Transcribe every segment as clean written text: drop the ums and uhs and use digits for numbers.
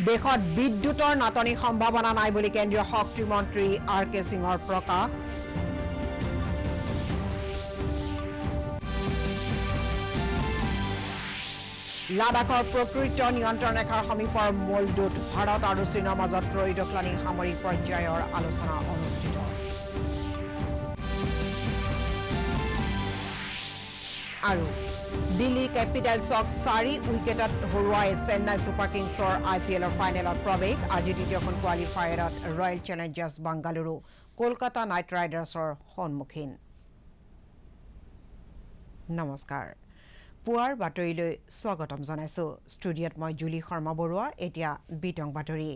দেশত বিদ্যুতৰ নাটনি সম্ভাৱনা নাই বুলি কেন্দ্ৰীয় শক্তি মন্ত্ৰী আৰ কে সিঙৰ প্ৰকাশ লাডাখৰ প্ৰকৃত নিয়ন্ত্ৰণ ৰেখাৰ সমীপৰ মলডোত ভাৰত আৰু চীনৰ মাজত ত্ৰয়োদশলানি সামৰিক পৰ্যায়ৰ আলোচনা অনুষ্ঠিত আৰু দিল্লী কেপিটেলছক 4 উইকেটত হৰুৱাই চেন্নাই ছুপাৰ কিংছৰ IPLৰ ফাইনেলত প্ৰৱেশ আজি দ্বিতীয়খন কোৱালিফায়াৰত royal challengers Bengaluru Kolkata knight ৰাইডাৰ্ছৰ সন্মুখীন নমস্কাৰ পুৱাৰ বাতৰিলৈ স্বাগতম জনাইছো ষ্টুডিঅ'ত মই জুলি শৰ্মা বৰুৱা এতিয়া বিতং বাতৰি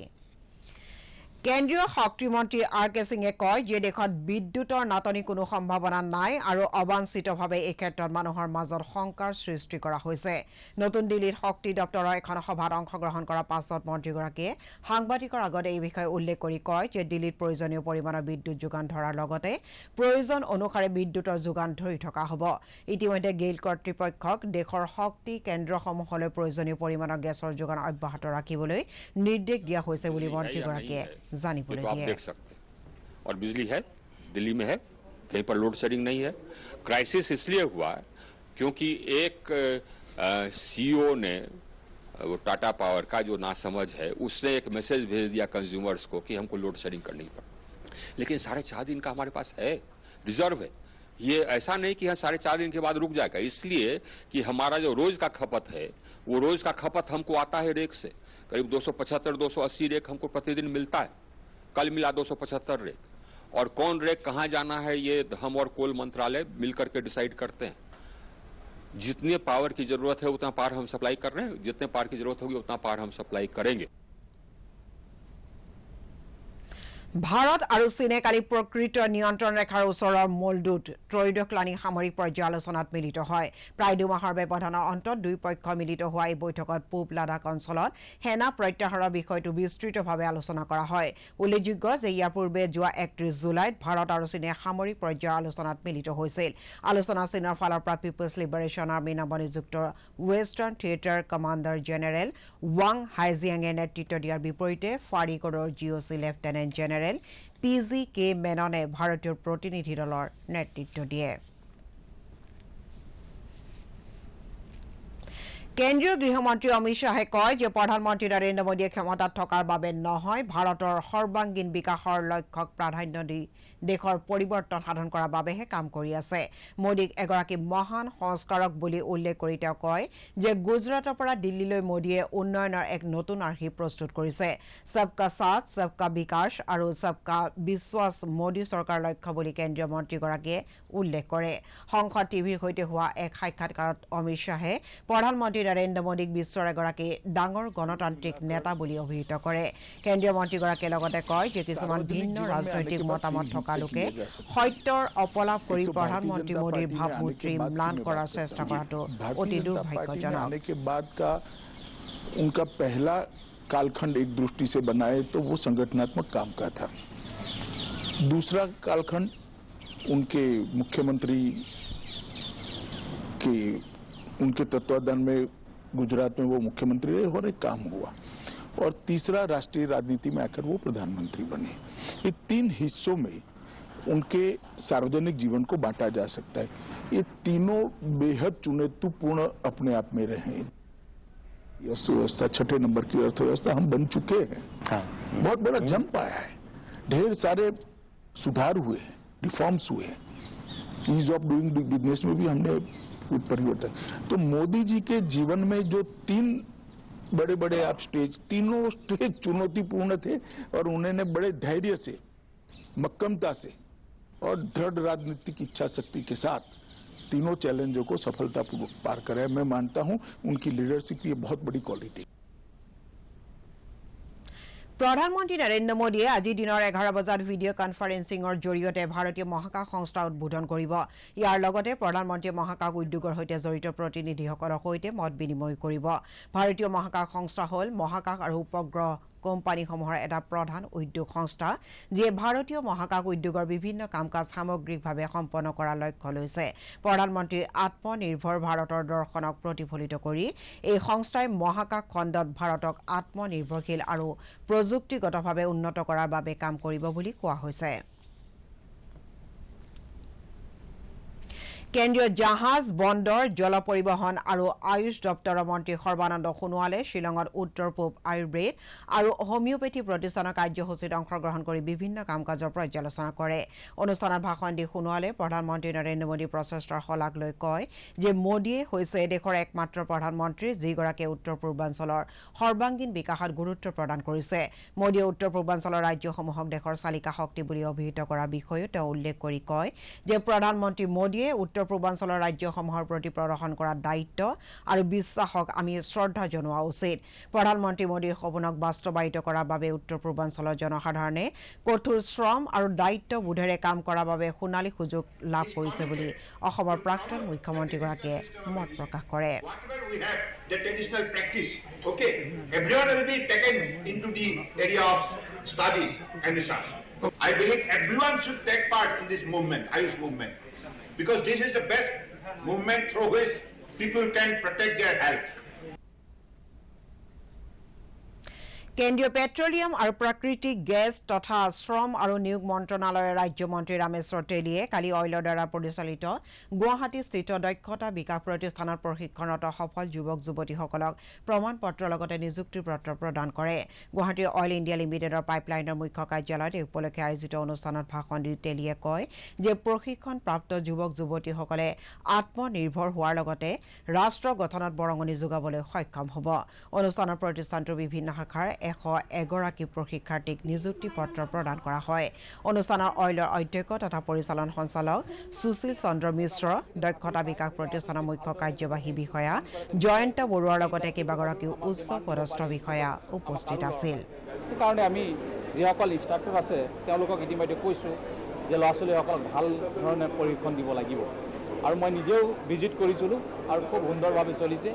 কেন্দ্ৰীয় শক্তি মন্ত্ৰী আৰ কে সিঙে কয় যে দেশত বিদ্যুতৰ নাটনি কোনো সম্ভাৱনা নাই আৰু অবাঞ্ছিতভাৱে এই ক্ষেত্ৰত মানুহৰ মাজত শংকাৰ সৃষ্টি কৰা হৈছে নতুন দিল্লীত শক্তি দপ্তৰৰ এখন সভাত অংশগ্ৰহণ কৰাৰ পাছত মন্ত্ৰীগৰাকীয়ে সাংবাদিকৰ আগত এই বিষয়ে উল্লেখ কৰি কয় যে দিল্লীত প্ৰয়োজনীয় পৰিমাণৰ বিদ্যুৎ যোগান ধৰাৰ লগতে প্ৰয়োজন অনুসাৰে বিদ্যুতৰ যোগান ধৰি থকা হ'ব ইতিমধ্যে গেইল কৰ্তৃপক্ষক দেশৰ শক্তি কেন্দ্ৰসমূহলৈ প্ৰয়োজনীয় পৰিমাণৰ গেছৰ যোগান অব্যাহত ৰাখিবলৈ নিৰ্দেশ দিয়া হৈছে বুলি মন্ত্ৰীগৰাকীয়ে तो आप देख सकते हैं और बिजली है दिल्ली में है कहीं पर लोड शेडिंग नहीं है क्राइसिस इसलिए हुआ है क्योंकि एक सीईओ ने वो टाटा पावर का जो नासमझ है उसने एक मैसेज भेज दिया कंज्यूमर्स को कि हमको लोड शेडिंग करनी पड़े लेकिन 4.5 दिन का हमारे पास है रिजर्व है ये ऐसा नहीं कि 4.5 दिन के बाद रुक जाएगा इसलिए कि हमारा जो रोज का खपत है वो रोज का खपत हमको आता है रेक से करीब 275-280 रेक हमको प्रतिदिन मिलता है कल मिला 275 रेक और कौन रेक कहां जाना है ये हम और कोल मंत्रालय मिलकर के डिसाइड करते हैं जितने पावर की जरूरत है उतना पावर हम सप्लाई कर रहे हैं जितने पावर की जरूरत होगी उतना पावर हम सप्लाई करेंगे ভাৰত আৰু চীনে কালি প্ৰকৃত নিয়ন্ত্ৰণ ৰেখাৰ ওচৰৰ মলডোত ত্ৰয়োদশলানি সামৰিক পৰ্যায় আলোচনাত মিলিত হয় প্ৰায় দুমাহৰ ব্যৱধানৰ অন্তত দুই পক্ষ মিলিত হোৱা এই বৈঠকত পূব লাডাখ অঞ্চলত সেনা প্ৰত্যাহাৰৰ বিষয়টো বিস্তৃতভাৱে আলোচনা কৰা হয় উল্লেখযোগ্য যে ইয়াৰ পূৰ্বে যোৱা 31 জুলাইত ভাৰত আৰু চীনে সামৰিক পৰ্যায় আলোচনাত মিলিত হৈছিল আলোচনা চীনৰ ফালৰ পৰা পিপলছ লিবাৰেশ্যন আৰ্মি নৱনিযুক্ত ৱেষ্টাৰ্ণ থিয়েটাৰ কমাণ্ডাৰ জেনেৰেল ৱাং হাইজিয়াঙে নেতৃত্ব দিয়াৰ বিপৰীতে ফাৰিকৰৰ GOC লেফটেনেণ্ট জেনেৰেল PGK মেননে ভাৰতীয় প্ৰতিনিধি দলৰ নেতৃত্ব দিয়ে কেন্দ্ৰীয় গৃহমন্ত্ৰী অমিত শাহে কয় যে প্ৰধানমন্ত্ৰী নৰেন্দ্ৰ মোদীয়ে ক্ষমতাত থকাৰ বাবে নহয় ভাৰতৰ সৰ্বাংগীন বিকাশৰ লক্ষ্যক প্ৰাধান্য দি দেশৰ পৰিৱৰ্তন সাধন কৰাৰ বাবেহে কাম কৰি আছে মোদীক এগৰাকী মহান সংস্কাৰক বুলি উল্লেখ কৰি তেওঁ কয় যে গুজৰাটৰ পৰা দিল্লীলৈ মোদীয়ে উন্নয়নৰ এক নতুন আৰ্হি প্ৰস্তুত কৰিছে সবকা সাথ সবকা বিকাশ আৰু সবকা বিশ্বাস মোদী চৰকাৰ লক্ষ্য বুলি কেন্দ্ৰীয় মন্ত্ৰীগৰাকীয়ে উল্লেখ কৰে সংসদ টিভিৰ সৈতে হোৱা এক সাক্ষাৎকাৰত অমিত শাহে প্ৰধানমন্ত্ৰী নৰেন্দ্ৰ মোদীক বিশ্বৰ এগৰাকী ডাঙৰ গণতান্ত্ৰিক নেতা বুলি অভিহিত কৰে কেন্দ্ৰীয় মন্ত্ৰীগৰাকীয়ে লগতে কয় যে কিছুমান ভিন্ন ৰাজনৈতিক মতামত থকা লোকে সত্যৰ অপলাপ কৰি প্ৰধানমন্ত্ৰী মোদীৰ ভাৱমূৰ্তি ম্লান কৰাৰ চেষ্টা কৰাটো অতি দুৰ্ভাগ্যজনক उनका पहला कालखंड एक दृष्टि से बनाए तो वो संगठनात्मक काम का था दूसरा कालखंड उनके मुख्यमंत्री के उनके तत्वाधान में गुजरात में वो मुख्यमंत्री रहे और एक काम हुआ और तीसरा राष्ट्रीय राजनीति में आकर वो प्रधानमंत्री बने ये 3 हिस्सों में उनके सार्वजनिक जीवन को बांटा जा सकता है ये तीनों बेहद चुनौतीपूर्ण अपने आप में रहे अर्थव्यवस्था 6 नंबर की अर्थव्यवस्था हम बन चुके हैं बहुत बड़ा जंप आया है ढेर सारे सुधार हुए हैं रिफॉर्म्स हुए हैं ईज ऑफ डूइंग बिजनेस में भी हमने कुछ परिवर्तन तो मोदी जी के जीवन में जो 3 बड़े बड़े आप स्टेज तीनों स्टेज चुनौतीपूर्ण थे और उन्होंने बड़े धैर्य से मक्कमता से और दृढ़ राजनीतिक इच्छा शक्ति के साथ तीनों चैलेंजों को सफलतापूर्वक पार करे मैं मानता हूं उनकी लीडरशिप की बहुत बड़ी क्वालिटी প্ৰধানমন্ত্ৰী নৰেন্দ্ৰ মোদীয়ে আজি দিনৰ 11 বজাত ভিডিঅ' কনফাৰেন্সিঙৰ জৰিয়তে ভাৰতীয় মহাকাশ সংস্থা উদ্বোধন কৰিব ইয়াৰ লগতে প্ৰধানমন্ত্ৰীয়ে মহাকাশ উদ্যোগৰ সৈতে জড়িত প্ৰতিনিধিসকলৰ সৈতে মত বিনিময় কৰিব ভাৰতীয় মহাকাশ সংস্থা হ'ল মহাকাশ আৰু উপগ্ৰহ কোম্পানীসমূহৰ এটা প্ৰধান উদ্যোগ সংস্থা যিয়ে ভাৰতীয় মহাকাশ উদ্যোগৰ বিভিন্ন কাম-কাজ সামগ্ৰিকভাৱে সম্পন্ন কৰাৰ লক্ষ্য লৈছে প্ৰধানমন্ত্ৰী আত্মনিৰ্ভৰ ভাৰতৰ দৰ্শনক প্ৰতিফলিত কৰি এই সংস্থাই মহাকাশ খণ্ডত ভাৰতক আত্মনিৰ্ভৰশীল আৰু প্ৰযুক্তিগতভাৱে উন্নত কৰাৰ বাবে কাম কৰিব বুলি কোৱা হৈছে কেন্দ্ৰীয় জাহাজ বন্দৰ জল পৰিবহণ আৰু আয়ুষ দপ্তৰৰ মন্ত্ৰী সৰ্বানন্দ সোণোৱালে শ্বিলঙত উত্তৰ পূব আয়ুৰ্বেদ আৰু হোমিওপেথি প্ৰতিষ্ঠানৰ কাৰ্যসূচীত অংশগ্ৰহণ কৰি বিভিন্ন কাম-কাজৰ পৰ্যালোচনা কৰে অনুষ্ঠানত ভাষণ দি সোণোৱালে প্ৰধানমন্ত্ৰী নৰেন্দ্ৰ মোদীৰ প্ৰচেষ্টাৰ শলাগ লৈ কয় যে মোদীয়ে হৈছে দেশৰ একমাত্ৰ প্ৰধানমন্ত্ৰী যিগৰাকীয়ে উত্তৰ পূৰ্বাঞ্চলৰ সৰ্বাংগীন বিকাশত গুৰুত্ব প্ৰদান কৰিছে মোদীয়ে উত্তৰ পূৰ্বাঞ্চলৰ ৰাজ্যসমূহক দেশৰ চালিকা শক্তি বুলি অভিহিত কৰাৰ বিষয়েও তেওঁ উল্লেখ কৰি কয় যে প্ৰধানমন্ত্ৰী মোদীয়ে উত্তৰ পূৰ্বাঞ্চলৰ ৰাজ্যসমূহৰ প্ৰতি প্ৰদৰ্শন কৰা দায়িত্ব আৰু বিশ্বাসক আমি শ্ৰদ্ধা জনোৱা উচিত প্ৰধানমন্ত্ৰী মোদীৰ সপোনক বাস্তৱায়িত কৰাৰ বাবে উত্তৰ পূৰ্বাঞ্চলৰ জনসাধাৰণে কঠোৰ শ্ৰম আৰু দায়িত্ববোধেৰে কাম কৰাৰ বাবে সোণালী সুযোগ লাভ কৰিছে বুলি অসমৰ প্ৰাক্তন মুখ্যমন্ত্ৰীগৰাকীয়ে মত প্ৰকাশ কৰে the traditional practice, okay? Everyone will be taken into the area of studies and research. I believe everyone should take part in this movement, Ayush movement, because this is the best movement through which people can protect their health. কেন্দ্ৰীয় petroleum আৰু প্ৰাকৃতিক gas তথা শ্ৰম আৰু নিয়োগ মন্ত্ৰণালয়ৰ ৰাজ্যমন্ত্ৰী ৰামেশ্বৰ তেলীয়ে কালি অইলৰ দ্বাৰা পৰিচালিত গুৱাহাটীস্থিত দক্ষতা বিকাশ প্ৰতিষ্ঠানত প্ৰশিক্ষণৰত সফল যুৱক যুৱতীসকলক প্ৰমাণ পত্ৰৰ লগতে নিযুক্তিৰ পত্ৰ প্ৰদান কৰে গুৱাহাটীৰ অইল ইণ্ডিয়া লিমিটেডৰ পাইপলাইনৰ মুখ্য কাৰ্যালয়ত এই উপলক্ষে আয়োজিত অনুষ্ঠানত ভাষণ দি তেলীয়ে কয় যে প্ৰশিক্ষণপ্ৰাপ্ত যুৱক যুৱতীসকলে আত্মনিৰ্ভৰ হোৱাৰ লগতে ৰাষ্ট্ৰ গঠনত বৰঙণি যোগাবলৈ সক্ষম হ'ব অনুষ্ঠানৰ প্ৰতিষ্ঠানটোৰ বিভিন্ন শাখাৰ 101গৰাকী প্ৰশিক্ষাৰ্থীক নিযুক্তি পত্ৰ প্ৰদান কৰা হয় অনুষ্ঠানৰ অইলৰ অধ্যক্ষ তথা পৰিচালন সঞ্চালক সুশীল চন্দ্ৰ মিশ্ৰ দক্ষতা বিকাশ প্ৰতিষ্ঠানৰ মুখ্য কাৰ্যবাহী বিষয়া জয়ন্ত বৰুৱাৰ লগতে কেইবাগৰাকী উচ্চ পদস্থ বিষয়া উপস্থিত আছিল কাৰণে আমি যিসকল ষ্টাৰ্টআপ আছে তেওঁলোকক ইতিমধ্যে কৈছোঁ যে ল'ৰা ছোৱালীসকলক ভাল ধৰণে প্ৰশিক্ষণ দিব লাগিব আৰু মই নিজেও ভিজিট কৰিছিলোঁ আৰু খুব সুন্দৰভাৱে চলিছে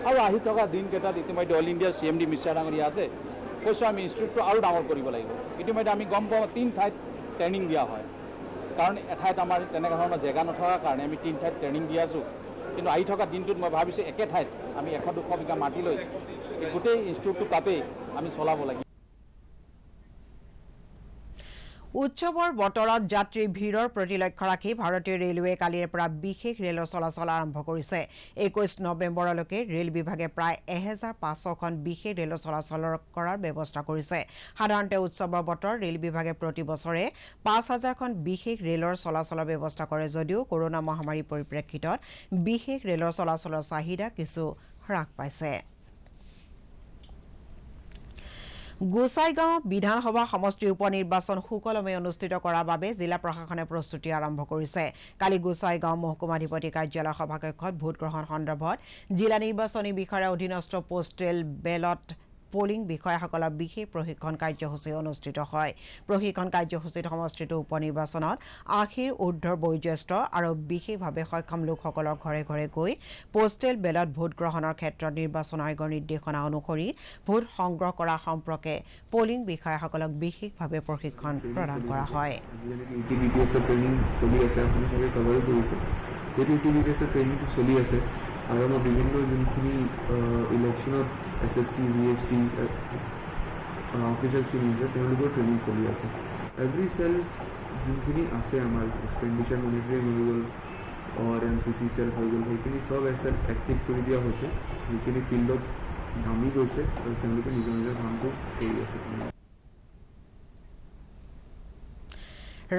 আৰু আহি থকা দিনকেইটাত ইতিমধ্যে অল ইণ্ডিয়া CMD মিশ্ৰা ডাঙৰীয়া আছে কৈছোঁ আমি ইনষ্টিটিউটটো আৰু ডাঙৰ কৰিব লাগিব ইতিমধ্যে আমি গম পাওঁ 3 ঠাইত ট্ৰেইনিং দিয়া হয় কাৰণ এঠাইত আমাৰ তেনেকুৱা ধৰণৰ জেগা নথকাৰ কাৰণে আমি 3 ঠাইত ট্ৰেইনিং দি আছোঁ কিন্তু আহি থকা দিনটোত মই ভাবিছোঁ একে ঠাইত আমি 100-200 বিঘা মাটি লৈ গোটেই ইনষ্টিটিউটটো তাতেই আমি চলাব লাগিব উৎসৱৰ বতৰত যাত্ৰীৰ ভিৰৰ প্ৰতি লক্ষ্য ৰাখি ভাৰতীয় ৰেলৱে কালিৰ পৰা বিশেষ ৰেলৰ চলাচল আৰম্ভ কৰিছে 21 নৱেম্বৰলৈকে ৰেল বিভাগে প্ৰায় 1500খন বিশেষ ৰেল চলাচল কৰাৰ ব্যৱস্থা কৰিছে সাধাৰণতে উৎসৱৰ বতৰ ৰেল বিভাগে প্ৰতি বছৰে 5000খন বিশেষ ৰেলৰ চলাচলৰ ব্যৱস্থা কৰে যদিও কৰোনা মহামাৰীৰ পৰিপ্ৰেক্ষিতত বিশেষ ৰেলৰ চলাচলৰ চাহিদা কিছু হ্ৰাস পাইছে গোসাইগাঁও বিধানসভা সমষ্টি উপনিৰ্বাচন সুকলমে অনুষ্ঠিত কৰাৰ বাবে জিলা প্ৰশাসনে প্ৰস্তুতি আৰম্ভ কৰিছে কালি গোসাইগাঁও মহকুমাধিপতি কাৰ্যালয় সভাকক্ষত ভোট গ্ৰহণ সন্দৰ্ভত জিলা নিৰ্বাচনী বিষয়াৰ অধীনস্থ পোষ্টেল বেলট পোলিং বিষয়াসকলৰ বিশেষ প্ৰশিক্ষণ কাৰ্যসূচী অনুষ্ঠিত হয় প্ৰশিক্ষণ কাৰ্যসূচীত সমষ্টিটোৰ উপনিৰ্বাচনত 80ৰ ঊৰ্ধ্বৰ বয়োজ্যেষ্ঠ আৰু বিশেষভাৱে সক্ষম লোকসকলৰ ঘৰে ঘৰে গৈ পোষ্টেল বেলট ভোট গ্ৰহণৰ ক্ষেত্ৰত নিৰ্বাচন আয়োগৰ নিৰ্দেশনা অনুসৰি ভোট সংগ্ৰহ কৰা সম্পৰ্কে পোলিং বিষয়াসকলক বিশেষভাৱে প্ৰশিক্ষণ প্ৰদান কৰা হয় আৰু আমাৰ বিভিন্ন যোনখিনি ইলেকশ্যনত SST, VST অফিচাৰ্ছখিনি আছে তেওঁলোকৰ ট্ৰেইনিং চলি আছে এভৰি চেল যোনখিনি আছে আমাৰ এক্সপেণ্ডিচাৰ মনিটৰিং হৈ গ'ল MCC চেল হৈ গ'ল সেইখিনি চব এক্সেল এক্টিভ কৰি দিয়া হৈছে যিখিনি ফিল্ডত নামি গৈছে আৰু তেওঁলোকে নিজৰ নিজৰ কামটো কৰি আছে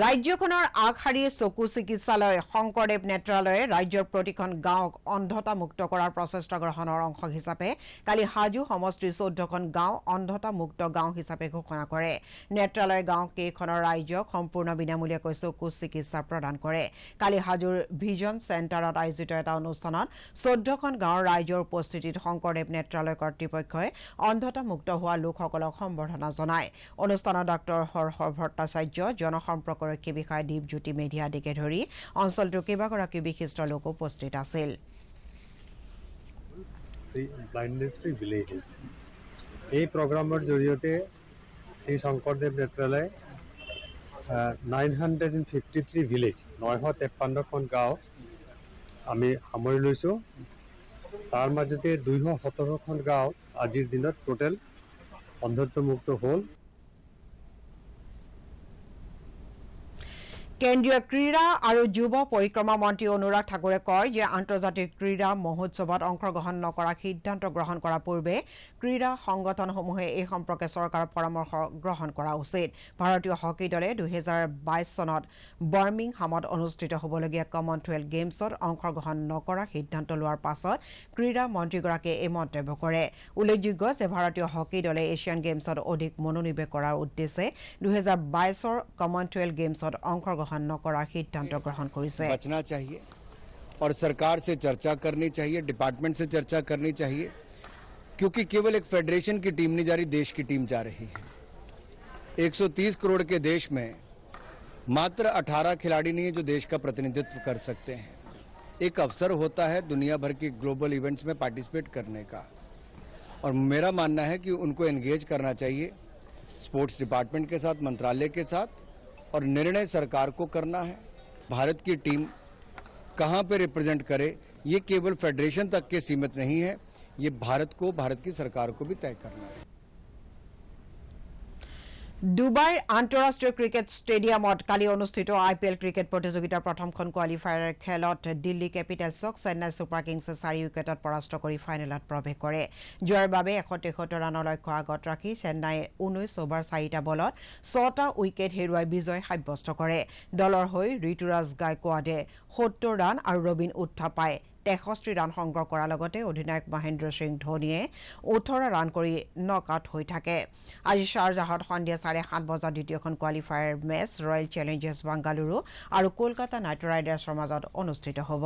ৰাজ্যখনৰ আগশাৰীৰ চকু চিকিৎসালয় শংকৰদেৱ নেত্ৰালয়ে ৰাজ্যৰ প্ৰতিখন গাঁৱক অন্ধতা মুক্ত কৰাৰ প্ৰচেষ্টা গ্ৰহণৰ অংশ হিচাপে কালি হাজু সমষ্টিৰ 14খন গাঁও অন্ধতা মুক্ত গাঁও হিচাপে ঘোষণা কৰে নেত্ৰালয় গাঁও কেইখনৰ ৰাজ্যক সম্পূৰ্ণ বিনামূলীয়াকৈ চকু চিকিৎসা প্ৰদান কৰে কালি হাজুৰ ভিজন চেণ্টাৰত আয়োজিত এটা অনুষ্ঠানত 14খন গাঁৱৰ ৰাইজৰ উপস্থিতিত শংকৰদেৱ নেত্ৰালয় কৰ্তৃপক্ষই অন্ধতা মুক্ত হোৱা লোকসকলক সম্বৰ্ধনা জনায় অনুষ্ঠানত ডক্টৰ হৰ্ষ ভট্টাচাৰ্য জনসম্পৰ্ক ৰক্ষী বিষয়া দীপজ্যোতি মেধিয়া আদিকে ধৰি অঞ্চলটোৰ কেইবাগৰাকী বিশিষ্ট লোক উপস্থিত আছিল blindness free villages এই প্ৰগ্ৰামৰ জৰিয়তে শ্ৰী শংকৰদেৱ নেত্ৰালয় 953 ভিলেজ 953খন গাঁও আমি সামৰি লৈছোঁ। তাৰ মাজতে 217খন গাঁও আজিৰ দিনত টোটেল অন্ধত্বমুক্ত হ'ল। কেন্দ্ৰীয় ক্ৰীড়া আৰু যুৱ পৰিক্ৰমা মন্ত্ৰী অনুৰাগ ঠাকুৰে কয় যে আন্তৰ্জাতিক ক্ৰীড়া মহোৎসৱত অংশগ্ৰহণ নকৰাৰ সিদ্ধান্ত গ্ৰহণ কৰাৰ পূৰ্বে ক্ৰীড়া সংগঠনসমূহে এই সম্পৰ্কে চৰকাৰৰ পৰামৰ্শ গ্ৰহণ কৰা উচিত। ভাৰতীয় হকী দলে 2022 চনত বাৰ্মিংহামত অনুষ্ঠিত হ'বলগীয়া কমনৱেলথ গেমছত অংশগ্ৰহণ নকৰাৰ সিদ্ধান্ত লোৱাৰ পাছত ক্ৰীড়া মন্ত্ৰীগৰাকীয়ে এই মন্তব্য কৰে। উল্লেখযোগ্য যে ভাৰতীয় হকী দলে এছিয়ান গেমছত অধিক মনোনিৱেশ কৰাৰ উদ্দেশ্যে 2022 কমনৱেলথ গেমছত অংশগ্ৰহণ নকৰাৰ সিদ্ধান্ত গ্ৰহণ কৰিছে। बचना चाहिए और सरकार से चर्चा करनी चाहिए, डिपार्टमेंट से चर्चा करनी चाहिए, क्योंकि केवल एक फेडरेशन की टीम नहीं जा रही, देश की टीम जा रही है। 130 करोड़ के देश में मात्र 18 खिलाड़ी नहीं है जो देश का प्रतिनिधित्व कर सकते हैं। एक अवसर होता है दुनिया भर के ग्लोबल इवेंट्स में पार्टिसिपेट करने का, और मेरा मानना है कि उनको एंगेज करना चाहिए स्पोर्ट्स डिपार्टमेंट के साथ, मंत्रालय के साथ, और निर्णय सरकार को करना है। भारत की टीम कहां पे रिप्रेजेंट करे ये केवल फेडरेशन तक के सीमित नहीं है, ये भारत को, भारत की सरकार को भी तय करना है। ডুবাইৰ আন্তঃৰাষ্ট্ৰীয় ক্ৰিকেট ষ্টেডিয়ামত কালি অনুষ্ঠিত IPL ক্ৰিকেট প্ৰতিযোগিতাৰ প্ৰথমখন কোৱালিফায়াৰ খেলত দিল্লী কেপিটেলছক চেন্নাই ছুপাৰ কিংছে 4 উইকেটত পৰাস্ত কৰি ফাইনেলত প্ৰৱেশ কৰে। জয়ৰ বাবে 173 ৰানৰ লক্ষ্য আগত ৰাখি চেন্নাইয়ে 19 অভাৰ 4টা বলত 6টা উইকেট হেৰুৱাই বিজয় সাব্যস্ত কৰে। দলৰ হৈ ঋতুৰাজ গায়কোৱাডে 70 ৰান আৰু ৰবিন উত্থাপাই 63 ৰান সংগ্ৰহ কৰাৰ লগতে অধিনায়ক মহেন্দ্ৰ সিং ধোনীয়ে 18 ৰান কৰি নক আউট হৈ থাকে। আজি শ্বাৰজাহত সন্ধিয়া 7:30 বজাত দ্বিতীয়খন qualifier match royal challengers Bengaluru আৰু কলকাতা নাইট ৰাইডাৰ্ছৰ মাজত অনুষ্ঠিত হ'ব।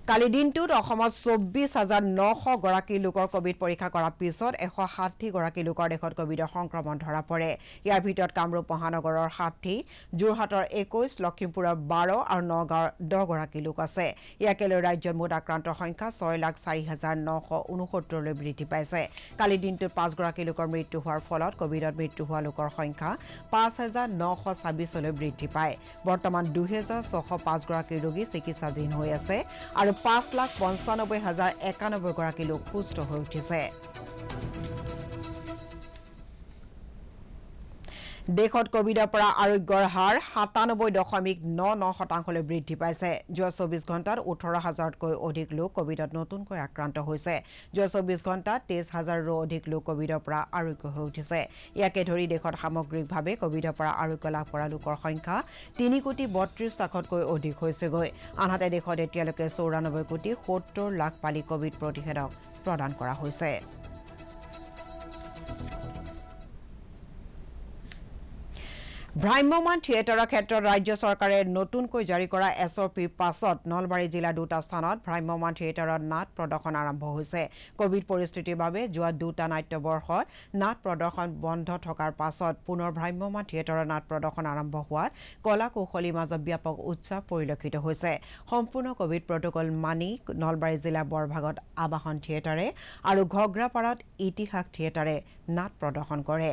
কালি দিনটোত অসমত 24,900 গৰাকী লোকৰ কোভিড পৰীক্ষা কৰাৰ পিছত 160 গৰাকী লোকৰ দেশত কোভিডৰ সংক্ৰমণ ধৰা পৰে। ইয়াৰ ভিতৰত কামৰূপ মহানগৰৰ 60, যোৰহাটৰ 21, লখিমপুৰৰ 12 আৰু নগাঁৱৰ 10 গৰাকী লোক আছে। ইয়াকে লৈ ৰাজ্যত মুঠ আক্ৰান্তৰ সংখ্যা 6,04,969লৈ বৃদ্ধি পাইছে। কালি দিনটোত 5 গৰাকী লোকৰ মৃত্যু হোৱাৰ ফলত কোভিডত মৃত্যু হোৱা লোকৰ সংখ্যা 5,926লৈ বৃদ্ধি পায়। বৰ্তমান 2,605 গৰাকী ৰোগী চিকিৎসাধীন হৈ আছে আৰু 5,95,091 গৰাকী লোক সুস্থ হৈ উঠিছে। দেশত কোভিডৰ পৰা আৰোগ্যৰ হাৰ 97.99% বৃদ্ধি পাইছে। যোৱা 24 ঘণ্টাত 18,000তকৈ অধিক লোক কোভিডত নতুনকৈ আক্ৰান্ত হৈছে। যোৱা 24 ঘণ্টাত 23,000ৰো অধিক লোক কোভিডৰ পৰা আৰোগ্য হৈ উঠিছে। ইয়াকে ধৰি দেশত সামগ্ৰিকভাৱে কোভিডৰ পৰা আৰোগ্য লাভ কৰা লোকৰ সংখ্যা 3,32,00,000তকৈ অধিক হৈছেগৈ। আনহাতে দেশত এতিয়ালৈকে 94,70,00,000 পালি কোভিড প্ৰতিষেধক প্ৰদান কৰা হৈছে। ভ্ৰাম্যমান থিয়েটাৰৰ ক্ষেত্ৰত ৰাজ্য চৰকাৰে নতুনকৈ জাৰি কৰা SOPৰ পাছত নলবাৰী জিলাৰ 2টা স্থানত ভ্ৰাম্যমান থিয়েটাৰত নাট প্ৰদৰ্শন আৰম্ভ হৈছে। কোভিড পৰিস্থিতিৰ বাবে যোৱা 2টা নাট্যবৰ্ষত নাট প্ৰদৰ্শন বন্ধ থকাৰ পাছত পুনৰ ভ্ৰাম্যমান থিয়েটাৰৰ নাট প্ৰদৰ্শন আৰম্ভ হোৱাত কলা কৌশলীৰ মাজত ব্যাপক উৎসাহ পৰিলক্ষিত হৈছে। সম্পূৰ্ণ কোভিড প্ৰটকল মানি নলবাৰী জিলাৰ বৰভাগত আবাহন থিয়েটাৰে আৰু ঘগ্ৰাপাৰাত ইতিহাস থিয়েটাৰে নাট প্ৰদৰ্শন কৰে।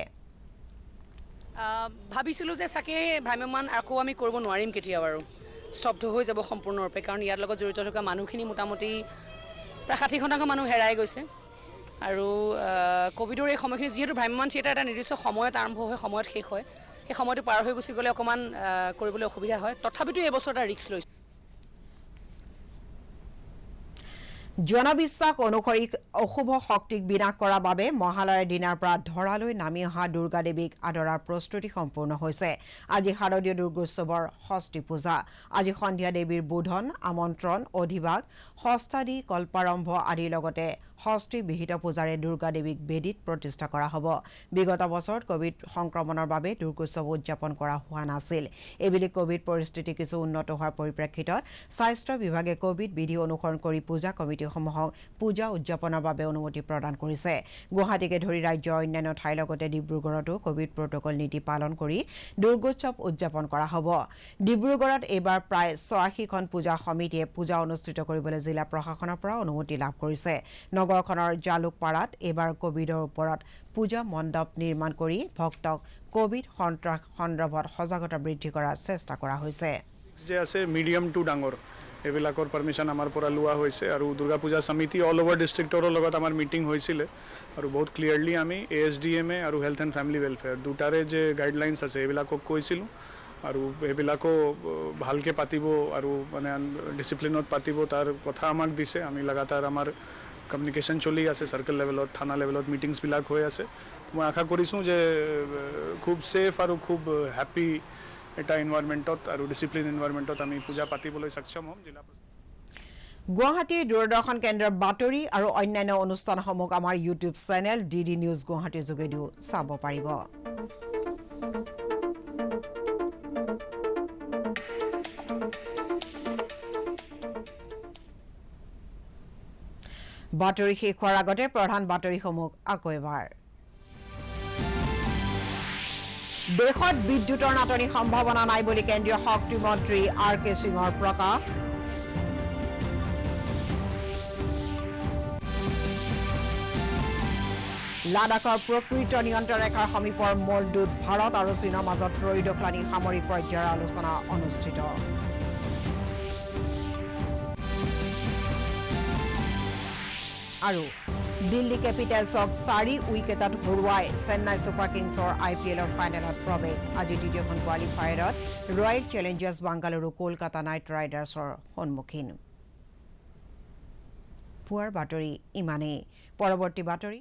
ভাবিছিলোঁ যে চাগে ভ্ৰাম্যমান আকৌ আমি কৰিব নোৱাৰিম কেতিয়াও, আৰু স্তব্ধ হৈ যাব সম্পূৰ্ণৰূপে, কাৰণ ইয়াৰ লগত জড়িত থকা মানুহখিনি মোটামুটি প্ৰায় 60% মানুহ হেৰাই গৈছে। আৰু কোভিডৰ এই সময়খিনি যিহেতু ভ্ৰাম্যমান থিয়েটাৰ এটা নিৰ্দিষ্ট সময়ত আৰম্ভ হৈ সময়ত শেষ হয়, সেই সময়টো পাৰ হৈ গুচি গ'লে অকণমান কৰিবলৈ অসুবিধা হয়। তথাপিতো এই বছৰ এটা ৰিস্ক লৈছোঁ। জনবিশ্বাস অনুসৰি অশুভ শক্তিক বিনাশ কৰাৰ বাবে মহালয়ৰ দিনাৰ পৰা ধৰালৈ নামি অহা দুৰ্গা দেৱীক আদৰাৰ প্ৰস্তুতি সম্পূৰ্ণ হৈছে। আজি শাৰদীয় দুৰ্গোৎসৱৰ ষষ্ঠী পূজা। আজি সন্ধিয়া দেৱীৰ বোধন, আমন্ত্ৰণ, অধিবাস, ষষ্ঠাদি, কল্পাৰম্ভ আদিৰ লগতে ষষ্ঠী বিহিত পূজাৰে দুৰ্গা দেৱীক বেদীত প্ৰতিষ্ঠা কৰা হ'ব। বিগত বছৰত কোভিড সংক্ৰমণৰ বাবে দুৰ্গোৎসৱ উদযাপন কৰা হোৱা নাছিল। এইবেলি কোভিড পৰিস্থিতি কিছু উন্নত হোৱাৰ পৰিপ্ৰেক্ষিতত স্বাস্থ্য বিভাগে কোভিড বিধি অনুসৰণ কৰি পূজা কমিটি সমিতিসমূহক পূজা উদযাপনৰ বাবে অনুমতি প্ৰদান কৰিছে গুৱাহাটীকে ধৰি ৰাজ্যৰ অন্যান্য ঠাইৰ লগতে ডিব্ৰুগড়তো কোভিড প্ৰটকল নীতি পালন কৰি দুৰ্গোৎসৱ উদযাপন কৰা হ'ব ডিব্ৰুগড়ত এইবাৰ প্ৰায় ৮৬খন পূজা সমিতিয়ে পূজা অনুষ্ঠিত কৰিবলৈ জিলা প্ৰশাসনৰ পৰা অনুমতি লাভ কৰিছে নগৰখনৰ জালুকপাৰাত এইবাৰ কোভিডৰ ওপৰত পূজা মণ্ডপ নিৰ্মাণ কৰি ভক্তক কোভিড সন্দৰ্ভত সজাগতা বৃদ্ধি কৰাৰ চেষ্টা কৰা হৈছে যে আছে মিডিয়াম টু ডাঙৰ এবিলাকৰ পাৰমিশন আমাৰ পৰা লোৱা হৈছে আৰু দুৰ্গা পূজা সমিতি অল ওভাৰ ডিস্ট্ৰিক্টৰ লগত আমাৰ মিটিং হৈছিল আৰু বহুত ক্লিয়াৰলি আমি ASDMA আৰু হেলথ এণ্ড ফ্যামিলি ওয়েলফেয়াৰ দুটাৰে যে গাইডলাইনছ আছে এবিলাকক কৈছিল আৰু এবিলাকো ভালকে পাতিব আৰু মানে ডিসিপ্লিনত পাতিব তাৰ কথা আমাক দিছে আমি লাগাতাৰ আমাৰ কমিউনিকেশন চলি আছে সাৰ্কেল লেভেলত থানা লেভেলত মিটিংস বিলাক হৈ আছে মই আশা কৰিছো যে খুব সেফ আৰু খুব হ্যাপি এটা এনভায়ৰনমেন্টত আৰু ডিসিপ্লিন এনভায়ৰনমেন্টত আমি পূজা পাতিবলৈ সক্ষম হ'ম জিলা গুৱাহাটী দূৰদৰ্শন কেন্দ্ৰৰ বাতৰি আৰু অন্যান্য অনুষ্ঠানসমূহ আমাৰ ইউটিউব চেনেল DD নিউজ গুৱাহাটীৰ যোগেদিও চাব পাৰিব বাতৰি শেষ হোৱাৰ আগতে প্ৰধান বাতৰিসমূহ আকৌ এবাৰ দেশত বিদ্যুতৰ নাটনি সম্ভাৱনা নাই বুলি কেন্দ্ৰীয় শক্তি মন্ত্ৰী RK সিঙৰ প্ৰকাশ লাডাখৰ প্ৰকৃত নিয়ন্ত্ৰণ ৰেখাৰ সমীপৰ মলডোত ভাৰত আৰু চীনৰ মাজত ত্ৰয়োদশলানি সামৰিক পৰ্যায়ৰ আলোচনা অনুষ্ঠিত আৰু দিল্লী কেপিটেলছক 4 উইকেটত হৰুৱাই চেন্নাই ছুপাৰ কিংছৰ IPLৰ ফাইনেলত প্ৰৱেশ আজি দ্বিতীয়খন কোৱালিফায়াৰত royal challengers Bengaluru Kolkata knight ৰাইডাৰ্ছৰ সন্মুখীন পুৱাৰ বাতৰি ইমানেই পৰৱৰ্তী বাতৰি